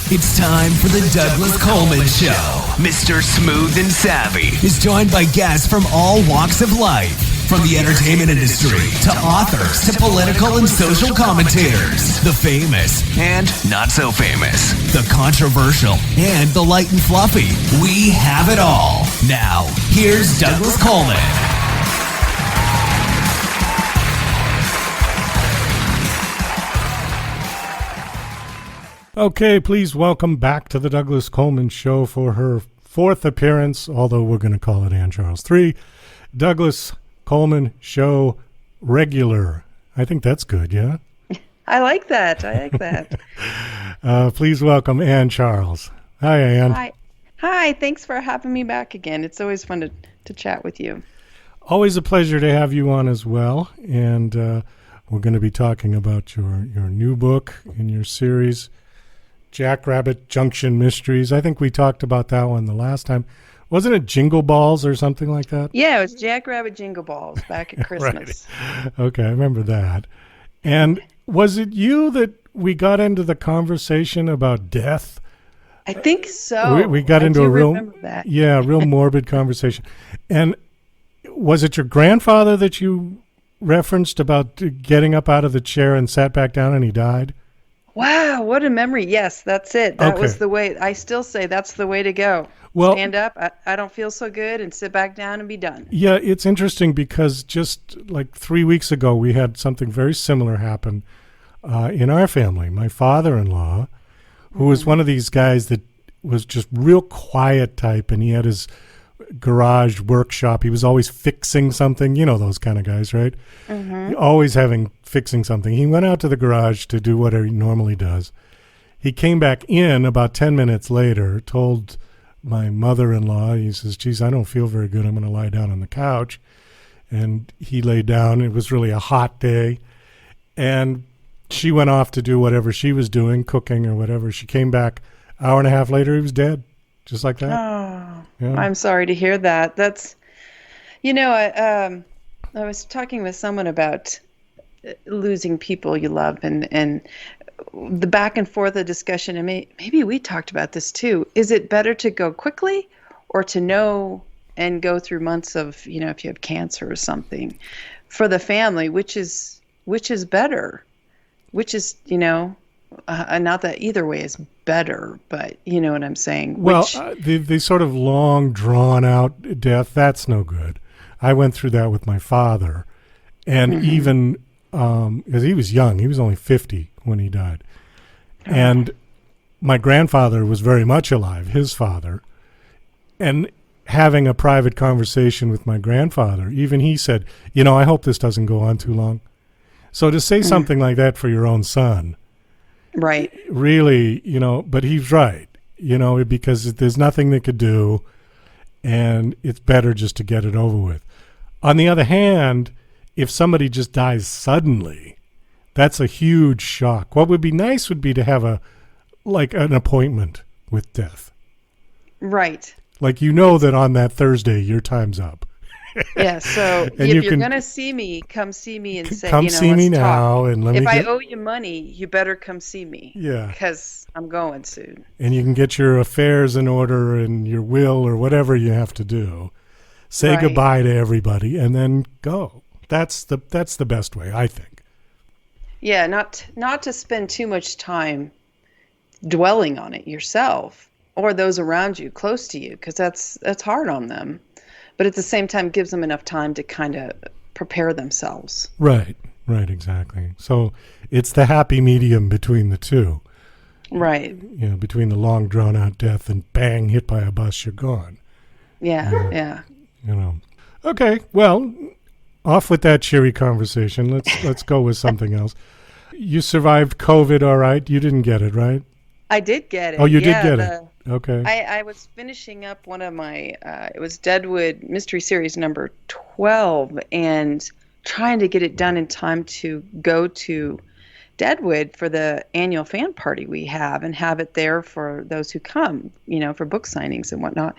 It's time for the Douglas Coleman Show. Mr. Smooth and Savvy is joined by guests from all walks of life, from the entertainment industry to authors to political and social commentators, the famous and not so famous, the controversial and the light and fluffy. We have it all. Now, here's Douglas Coleman. Okay, please welcome back to the Douglas Coleman Show for her fourth appearance, although we're going to call it Ann Charles 3, Douglas Coleman Show regular. I think that's good, yeah? I like that. Please welcome Ann Charles. Hi, Ann. Hi, thanks for having me back again. It's always fun to chat with you. Always a pleasure to have you on as well. And we're going to be talking about your new book in your series, Jackrabbit Junction Mysteries. I think we talked about that one the last time. Wasn't it Jingle Balls or something like that? Yeah, it was Jackrabbit Jingle Balls back at Christmas. Right. Okay, I remember that. And was it you that we got into the conversation about death? I think so. We got into a real morbid conversation. And was it your grandfather that you referenced about getting up out of the chair and sat back down and he died? Wow, what a memory. Yes, that's it. That was the way. I still say that's the way to go. Well, stand up, I don't feel so good, and sit back down and be done. Yeah, it's interesting because just like 3 weeks ago, we had something very similar happen in our family. My father-in-law, who was one of these guys that was just real quiet type, and he had his garage workshop. He was always fixing something. You know those kind of guys, right? Mm-hmm. Always fixing something. He went out to the garage to do what he normally does. He came back in about 10 minutes later, told my mother-in-law, he says, geez, I don't feel very good. I'm going to lie down on the couch. And he lay down. It was really a hot day. And she went off to do whatever she was doing, cooking or whatever. She came back an hour and a half later. He was dead, just like that. Oh, yeah. I'm sorry to hear that. That's, I was talking with someone about losing people you love and the back and forth of discussion, and maybe we talked about this too. Is it better to go quickly or to know and go through months of, if you have cancer or something for the family, which is better, which is, not that either way is better, but you know what I'm saying? Well, the sort of long drawn out death, that's no good. I went through that with my father, and even because he was young, he was only 50 when he died. And my grandfather was very much alive, his father. And having a private conversation with my grandfather, even he said, I hope this doesn't go on too long. So to say something like that for your own son, right? Really, but he's right, because there's nothing they could do, and it's better just to get it over with. On the other hand, if somebody just dies suddenly, that's a huge shock. What would be nice would be to have an appointment with death. Right. Like that on that Thursday your time's up. Yeah, so if you're going to see me, come see me and say, come see me now. Talk. And if I owe you money, you better come see me. Yeah. Because I'm going soon. And you can get your affairs in order and your will or whatever you have to do. Say goodbye to everybody and then go. That's the best way, I think. Yeah, not to spend too much time dwelling on it yourself or those around you, close to you, because that's hard on them. But at the same time, gives them enough time to kind of prepare themselves. Right, exactly. So it's the happy medium between the two. Right. Between the long drawn out death and bang, hit by a bus, you're gone. Yeah. Okay, well, off with that cheery conversation. Let's go with something else. You survived COVID all right? You didn't get it, right? I did get it. Oh, you did get it. Okay. I was finishing up one of my, it was Deadwood Mystery Series number 12, and trying to get it done in time to go to Deadwood for the annual fan party we have and have it there for those who come, for book signings and whatnot.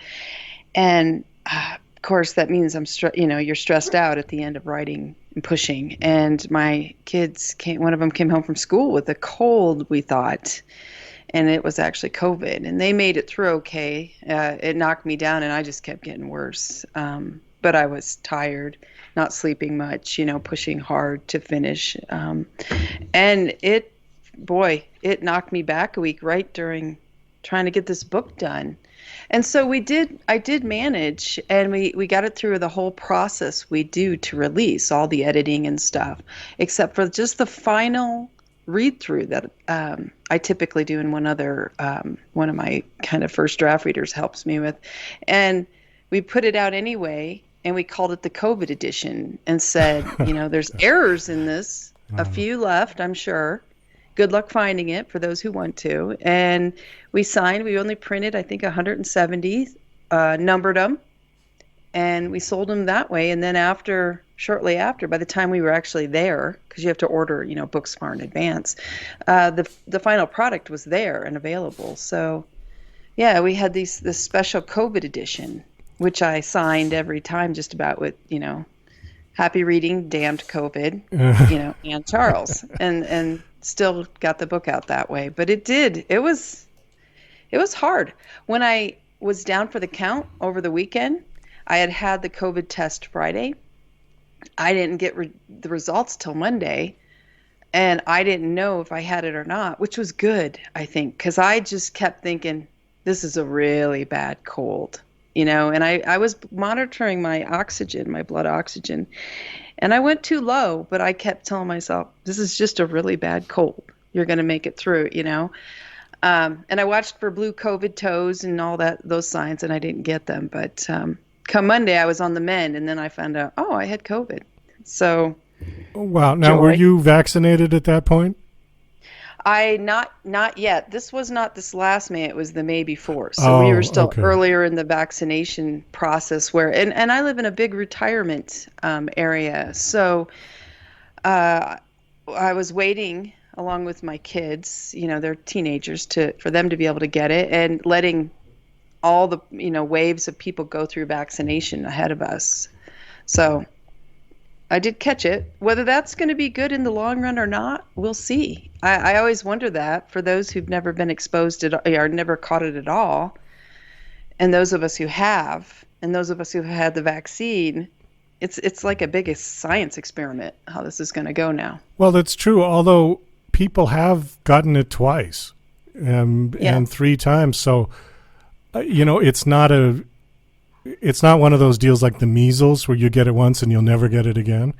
And of course, that means you're stressed out at the end of writing and pushing. And my kids one of them came home from school with a cold, we thought. and it was actually COVID, and they made it through okay. It knocked me down, and I just kept getting worse. But I was tired, not sleeping much, pushing hard to finish. And it knocked me back a week right during trying to get this book done. And so I did manage, and we got it through the whole process we do to release, all the editing and stuff, except for just the final read through that I typically do, and one of my kind of first draft readers helps me with. And we put it out anyway, and we called it the COVID edition and said, there's errors in this, a few left, I'm sure. Good luck finding it for those who want to. And we only printed, I think, 170, numbered them, and we sold them that way. And then shortly after, by the time we were actually there, because you have to order, books far in advance, the final product was there and available. So, yeah, we had this special COVID edition, which I signed every time just about with, happy reading, damned COVID, and Charles, and still got the book out that way. But it was hard. When I was down for the count over the weekend, I had the COVID test Friday. I didn't get the results till Monday, and I didn't know if I had it or not, which was good, I think, because I just kept thinking, this is a really bad cold, and I was monitoring my oxygen, my blood oxygen, and I went too low, but I kept telling myself, this is just a really bad cold. You're going to make it through, and I watched for blue COVID toes and all those signs, and I didn't get them. But come Monday, I was on the mend, and then I found out, I had COVID. So, wow. Now, were you vaccinated at that point? Not yet. This was not this last May. It was the May before. So we were still earlier in the vaccination process and I live in a big retirement area. So I was waiting along with my kids, they're teenagers, for them to be able to get it, and letting all the, waves of people go through vaccination ahead of us. So I did catch it. Whether that's going to be good in the long run or not, we'll see. I always wonder that for those who've never been exposed to it or never caught it at all, and those of us who have, and those of us who have had the vaccine, it's like a big science experiment how this is going to go now. Well, that's true. Although people have gotten it twice and 3 times, so it's not one of those deals like the measles where you get it once and you'll never get it again.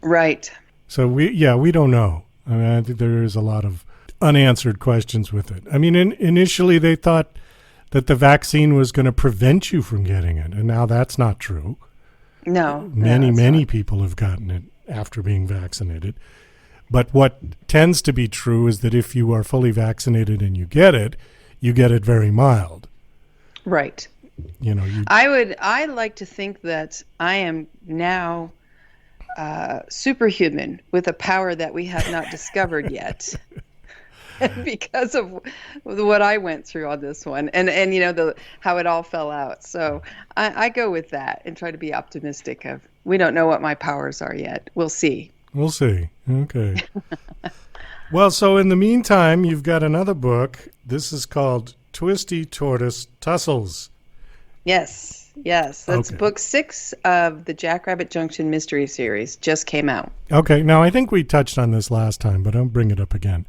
Right. So we don't know. I mean, I think there is a lot of unanswered questions with it. I mean, initially they thought that the vaccine was going to prevent you from getting it, and now that's not true. No. Many people have gotten it after being vaccinated. But what tends to be true is that if you are fully vaccinated and you get it very mild. Right. I like to think that I am now superhuman with a power that we have not discovered yet, because of what I went through on this one, and how it all fell out. So I go with that and try to be optimistic. We don't know what my powers are yet. We'll see. We'll see. Okay. Well, so in the meantime, you've got another book. This is called Twisty Tortoise Tussles. Yes. That's book 6 of the Jackrabbit Junction mystery series. Just came out. Okay. Now, I think we touched on this last time, but I'll bring it up again.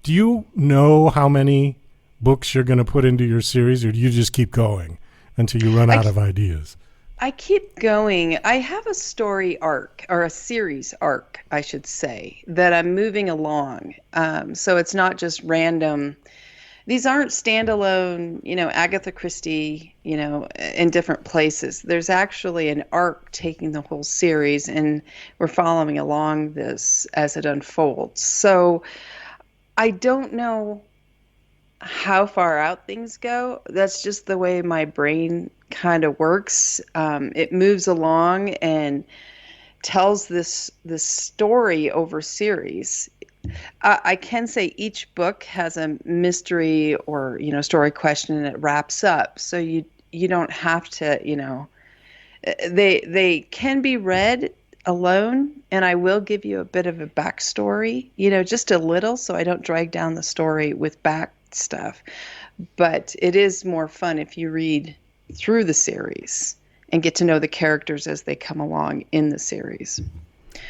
Do you know how many books you're going to put into your series, or do you just keep going until you run out of ideas? I keep going. I have a story arc, or a series arc, I should say, that I'm moving along. So it's not just random. These aren't standalone, Agatha Christie, in different places. There's actually an arc taking the whole series, and we're following along this as it unfolds. So I don't know how far out things go. That's just the way my brain kind of works. It moves along and tells this story over series. I can say each book has a mystery or story question, and it wraps up. So you don't have to they can be read alone, and I will give you a bit of a backstory, just a little, so I don't drag down the story with stuff. But it is more fun if you read through the series and get to know the characters as they come along in the series.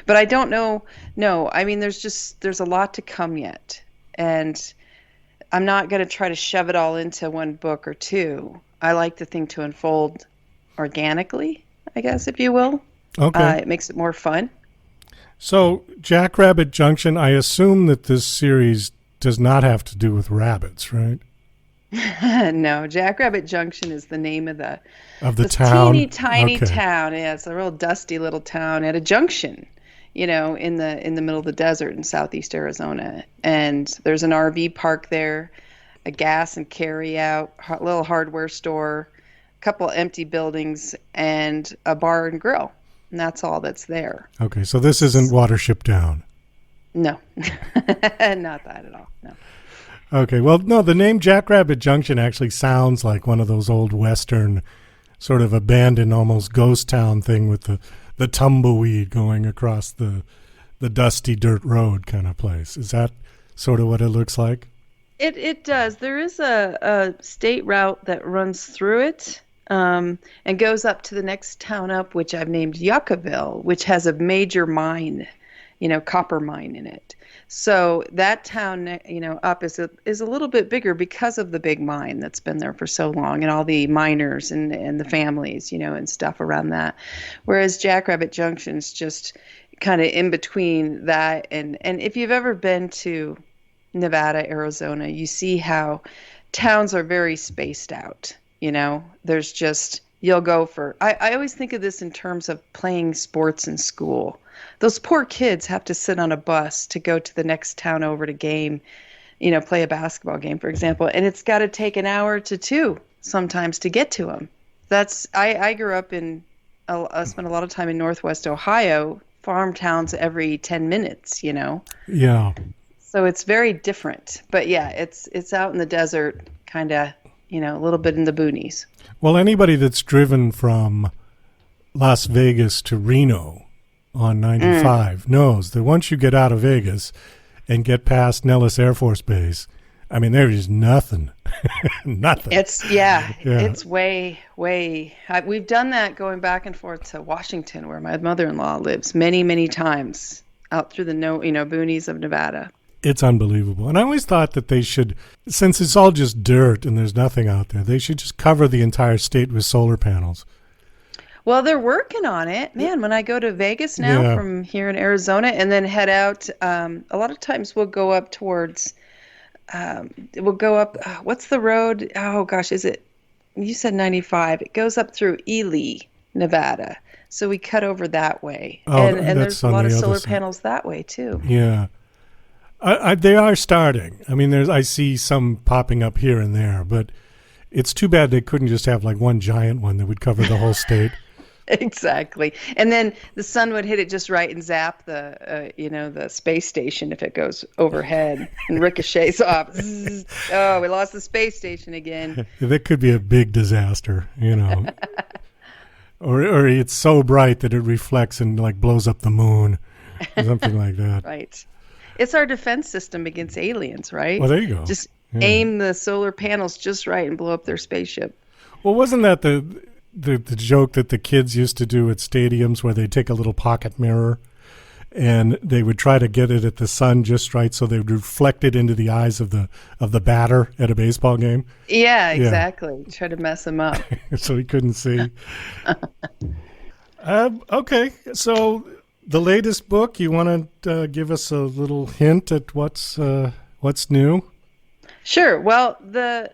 But I don't know. No, I mean, there's a lot to come yet. And I'm not going to try to shove it all into one book or two. I like the thing to unfold organically, I guess, if you will. Okay. It makes it more fun. So, Jackrabbit Junction, I assume that this series does not have to do with rabbits, right? No, Jackrabbit Junction is the name of the town. Teeny tiny Okay. town. Yeah, it's a real dusty little town at a junction, in the middle of the desert in southeast Arizona. And there's an RV park there, a gas and carry out, little hardware store, a couple empty buildings, and a bar and grill. And that's all that's there. Okay, so this isn't Watership Down. No, not that at all. No. Okay, well, no, the name Jackrabbit Junction actually sounds like one of those old Western sort of abandoned, almost ghost town thing with the tumbleweed going across the dusty dirt road kind of place. Is that sort of what it looks like? It does. There is a state route that runs through it and goes up to the next town up, which I've named Yuccaville, which has a major mine, copper mine in it. So that town, up is a little bit bigger because of the big mine that's been there for so long and all the miners and the families, and stuff around that. Whereas Jackrabbit Junction's just kind of in between that. And if you've ever been to Nevada, Arizona, you see how towns are very spaced out. There's just, you'll go for, I always think of this in terms of playing sports in school. Those poor kids have to sit on a bus to go to the next town over to game, play a basketball game, for example. And it's got to take an hour to two sometimes to get to them. I grew up I spent a lot of time in Northwest Ohio, farm towns every 10 minutes, Yeah. So it's very different. But yeah, it's out in the desert, kind of, a little bit in the boonies. Well, anybody that's driven from Las Vegas to Reno on 95 knows that once you get out of Vegas and get past Nellis Air Force Base, I mean, there is nothing. Nothing. It's way. We've done that going back and forth to Washington, where my mother-in-law lives, many, many times out through the boonies of Nevada. It's unbelievable. And I always thought that they should, since it's all just dirt and there's nothing out there, they should just cover the entire state with solar panels. Well, they're working on it. Man, when I go to Vegas now from here in Arizona and then head out, a lot of times we'll go up towards, what's the road? Oh, gosh, you said 95. It goes up through Ely, Nevada. So we cut over that way. Oh, and there's a lot of solar panels that way, too. Yeah. They are starting. I mean, I see some popping up here and there, but it's too bad they couldn't just have like one giant one that would cover the whole state. Exactly. And then the sun would hit it just right and zap the space station if it goes overhead and ricochets off. Zzz. Oh, we lost the space station again. That could be a big disaster, or it's so bright that it reflects and like blows up the moon or something like that. Right. It's our defense system against aliens, right? Well, there you go. Just aim the solar panels just right and blow up their spaceship. Well, wasn't that the joke that the kids used to do at stadiums where they take a little pocket mirror and they would try to get it at the sun just right so they would reflect it into the eyes of the batter at a baseball game? Yeah, exactly. Yeah. Try to mess him up. So he couldn't see. Okay, so the latest book, you want to give us a little hint at what's new? Sure. Well, the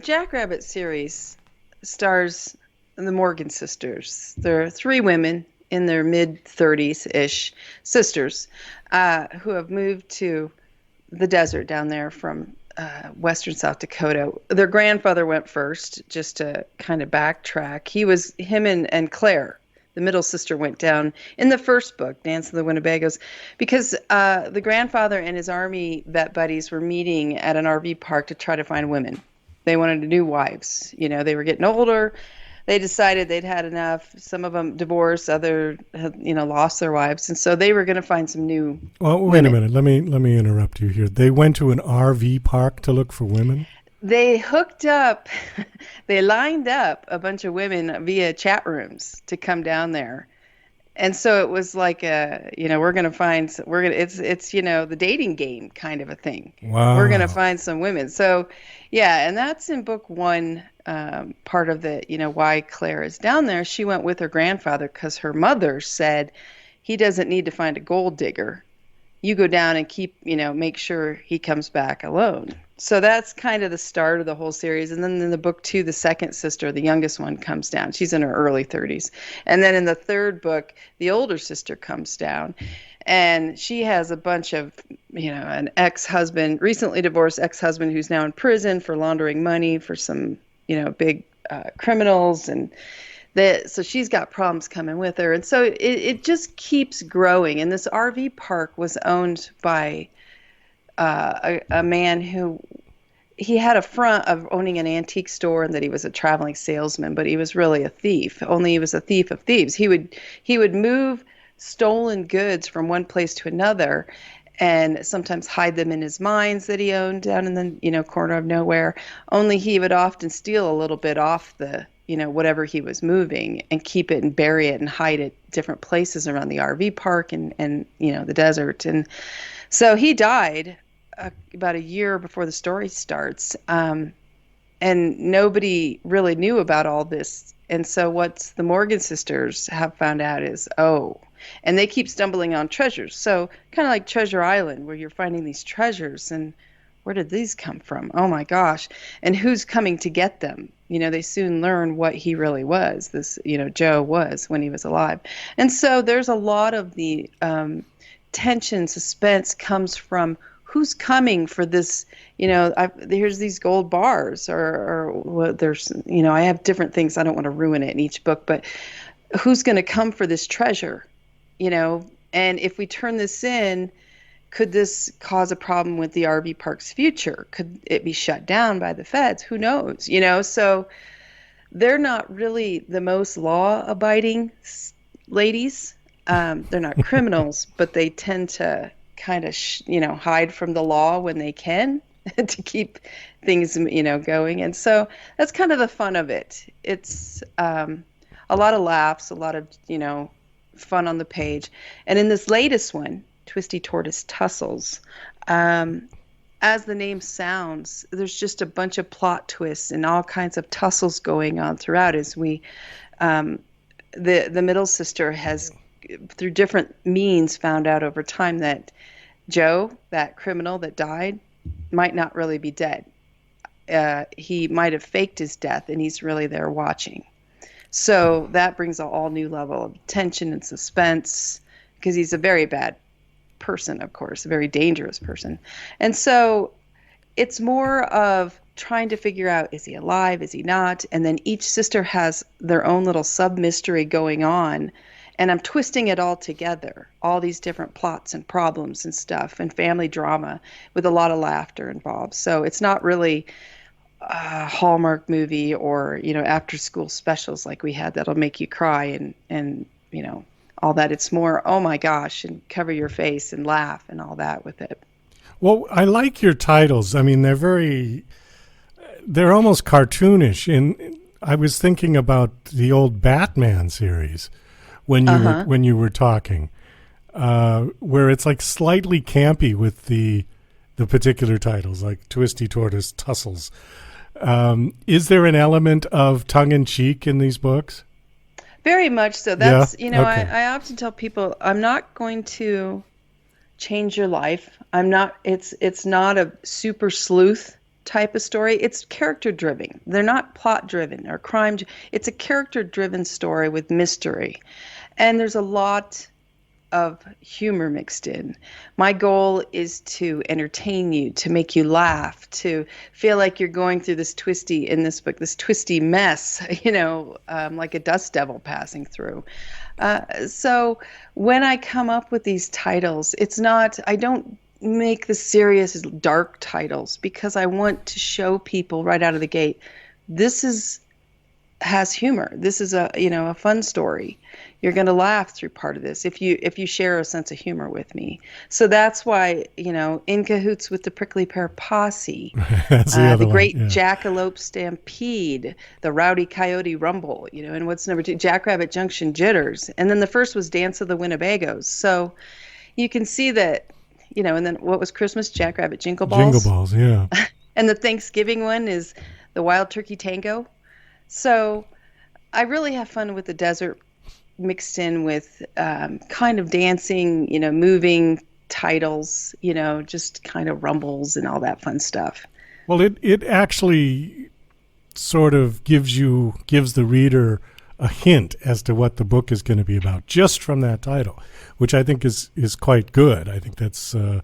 Jackrabbit series stars the Morgan sisters. They're three women in their mid-30s-ish, sisters, who have moved to the desert down there from western South Dakota. Their grandfather went first, just to kind of backtrack. Him and Claire, the middle sister, went down in the first book, Dance of the Winnebagos, because the grandfather and his army vet buddies were meeting at an RV park to try to find women. They wanted new wives. They were getting older. they decided they'd had enough. Some of them divorced, other had, lost their wives, and so they were going to find some new. Well, wait a minute. Let me interrupt you here. They went to an RV park to look for women. They hooked up, they lined up a bunch of women via chat rooms to come down there. And so it was like it's the dating game kind of a thing. Wow. We're going to find some women. So, yeah, and that's in book one, part of the, why Claire is down there. She went with her grandfather because her mother said he doesn't need to find a gold digger. You go down and make sure he comes back alone. So that's kind of the start of the whole series. And then in the book two, the second sister, the youngest one, comes down. She's in her early 30s. And then in the third book, the older sister comes down. And she has a bunch of, an ex-husband, recently divorced ex-husband who's now in prison for laundering money for some, big criminals. And so she's got problems coming with her. And so it just keeps growing. And this RV park was owned by a man who he had a front of owning an antique store and that he was a traveling salesman, but he was really a thief. Only he was a thief of thieves. He would move stolen goods from one place to another, and sometimes hide them in his mines that he owned down in the corner of nowhere. Only he would often steal a little bit off the whatever he was moving and keep it and bury it and hide it different places around the RV park and the desert. And so he died about a year before the story starts, and nobody really knew about all this. And so what the Morgan sisters have found out is, and they keep stumbling on treasures. So kind of like Treasure Island, where you're finding these treasures, and where did these come from? Oh my gosh. And who's coming to get them? They soon learn what he really was, this, Joe was when he was alive. And so there's a lot of the tension, suspense comes from who's coming for this, here's these gold bars or there's, I have different things. I don't want to ruin it in each book, but who's going to come for this treasure, and if we turn this in, could this cause a problem with the RV park's future? Could it be shut down by the feds? Who knows? So they're not really the most law-abiding ladies. They're not criminals, but they tend to kind of, hide from the law when they can to keep things, going. And so that's kind of the fun of it. It's a lot of laughs, a lot of, fun on the page. And in this latest one, Twisty Tortoise Tussles, as the name sounds, there's just a bunch of plot twists and all kinds of tussles going on throughout as we, the middle sister has, through different means, found out over time that Joe, that criminal that died, might not really be dead. He might have faked his death, and he's really there watching. So that brings an all new level of tension and suspense, because he's a very bad person, of course, a very dangerous person. And so it's more of trying to figure out, is he alive, is he not? And then each sister has their own little sub-mystery going on. And I'm twisting it all together, all these different plots and problems and stuff and family drama with a lot of laughter involved. So it's not really a Hallmark movie or, after school specials like we had that'll make you cry and all that. It's more, oh my gosh, and cover your face and laugh and all that with it. Well, I like your titles. I mean, they're almost cartoonish. And I was thinking about the old Batman series when you were talking, where it's like slightly campy with the particular titles, like Twisty Tortoise Tussles. Is there an element of tongue-in-cheek in these books? Very much so. That's, Okay. I often tell people, I'm not going to change your life. It's not a super sleuth type of story. It's character driven. They're not plot driven or crime. It's a character driven story with mystery. And there's a lot of humor mixed in. My goal is to entertain you, to make you laugh, to feel like you're going through this twisty mess, like a dust devil passing through. So when I come up with these titles, I don't make the serious, dark titles, because I want to show people right out of the gate, this is has humor. This is a fun story. You're going to laugh through part of this if you share a sense of humor with me. So that's why, In Cahoots with the Prickly Pear Posse, That's the other the one, Great yeah. Jackalope Stampede, the Rowdy Coyote Rumble, and what's number 2? Jackrabbit Junction Jitters. And then the first was Dance of the Winnebagos. So you can see that, and then what was Christmas? Jackrabbit Jingle Balls. Jingle Balls, yeah. And the Thanksgiving one is the Wild Turkey Tango. So I really have fun with the desert mixed in with kind of dancing, moving titles, just kind of rumbles and all that fun stuff. Well, it actually sort of gives the reader a hint as to what the book is going to be about just from that title, which I think is quite good. I think that's a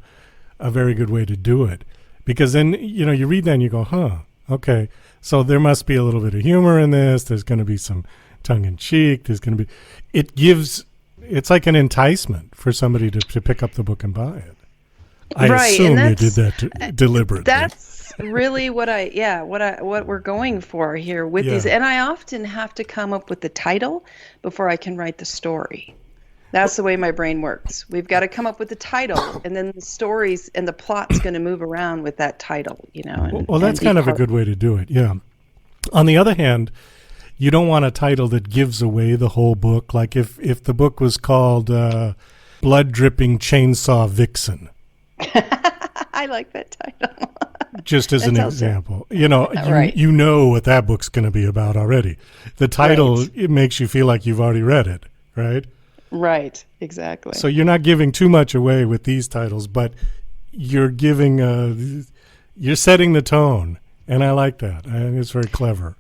very good way to do it, because then, you read that and you go, huh, okay, so there must be a little bit of humor in this. There's going to be some tongue-in-cheek. There's going to be, it's like an enticement for somebody to pick up the book and buy it. I assume you did that deliberately. That's really what we're going for here with these. And I often have to come up with the title before I can write the story. That's the way my brain works. We've got to come up with the title, and then the stories and the plot's going to move around with that title, Well, that's kind of a good way to do it, yeah. On the other hand, you don't want a title that gives away the whole book. Like if the book was called Blood Dripping Chainsaw Vixen. I like that title. Just as an example. You Right. know what that book's going to be about already. The title, Right. It makes you feel like you've already read it, right? Right, exactly. So you're not giving too much away with these titles, but you're you're setting the tone, and I like that. And it's very clever.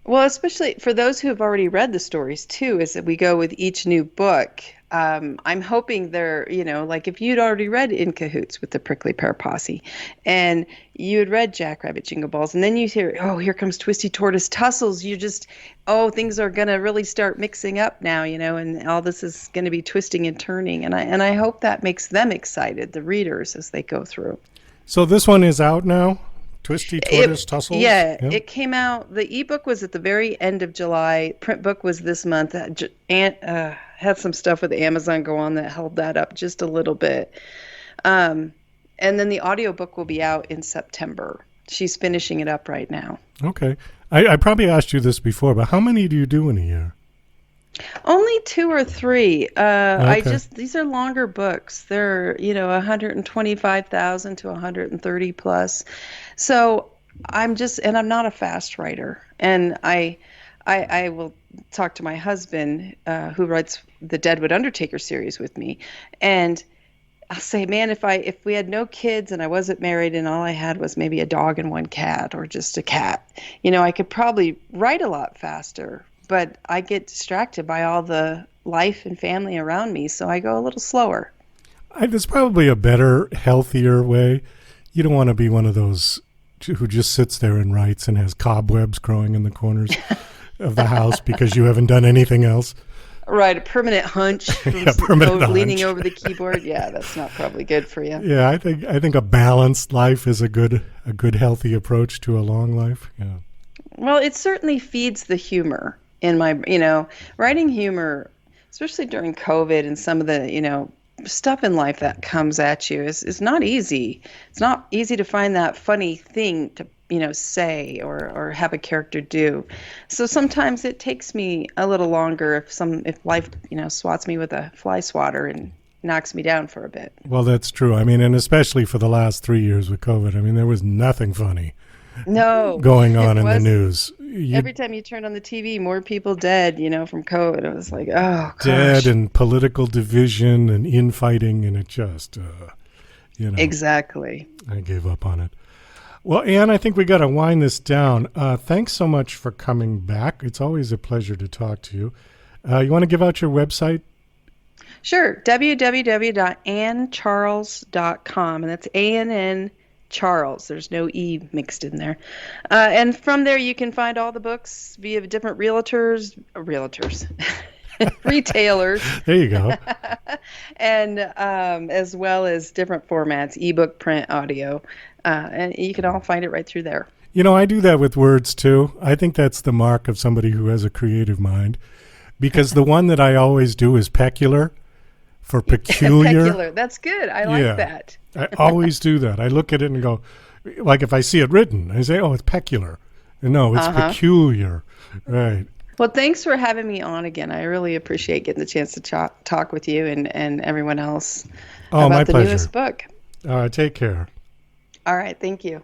Well, especially for those who have already read the stories too, is that we go with each new book. I'm hoping they're, like if you'd already read In Cahoots with the Prickly Pear Posse, and you had read Jackrabbit Jingle Balls, and then you hear, oh, here comes Twisty Tortoise Tussles. You just, things are going to really start mixing up now, and all this is going to be twisting and turning. And I hope that makes them excited, the readers, as they go through. So this one is out now? Twisty Tortoise Tussles? Yeah, it came out. The ebook was at the very end of July. Print book was this month. Had some stuff with Amazon go on that held that up just a little bit. And then the audiobook will be out in September. She's finishing it up right now. Okay. I probably asked you this before, but how many do you do in a year? Only 2 or 3. Okay. These are longer books. They're, 125,000 to 130 plus. So I'm not a fast writer. And I will talk to my husband, who writes the Deadwood Undertaker series with me. And I'll say, man, if we had no kids and I wasn't married and all I had was maybe a dog and 1 cat or just a cat, I could probably write a lot faster. But I get distracted by all the life and family around me, so I go a little slower. There's probably a better, healthier way. You don't want to be one of those who just sits there and writes and has cobwebs growing in the corners of the house because you haven't done anything else. Right, a permanent hunch, leaning over the keyboard. Yeah, that's not probably good for you. Yeah, I think a balanced life is a good healthy approach to a long life. Yeah. Well, it certainly feeds the humor in my, writing humor, especially during COVID and some of the, stuff in life that comes at you is not easy. It's not easy to find that funny thing to, say or have a character do. So sometimes it takes me a little longer if life, swats me with a fly swatter and knocks me down for a bit. Well, that's true. I mean, and especially for the last 3 years with COVID, I mean, there was nothing funny going on in the news. Every time you turn on the TV, more people dead, from COVID. It was like, oh, gosh. Dead and political division and infighting, and it just, Exactly. I gave up on it. Well, Ann, I think we got to wind this down. Thanks so much for coming back. It's always a pleasure to talk to you. You want to give out your website? Sure. www.anncharles.com, and that's ANN Charles. There's no E mixed in there. And from there, you can find all the books via different realtors. retailers. There you go. And as well as different formats, ebook, print, audio. And you can all find it right through there. You know, I do that with words too. I think that's the mark of somebody who has a creative mind. Because the one that I always do is peculiar for peculiar. Peculiar. That's good. I like that. I always do that. I look at it and go, like if I see it written, I say, oh, it's peculiar. And no, it's peculiar. Right. Well, thanks for having me on again. I really appreciate getting the chance to talk with you and everyone else about my the pleasure. Newest book. Take care. All right. Thank you.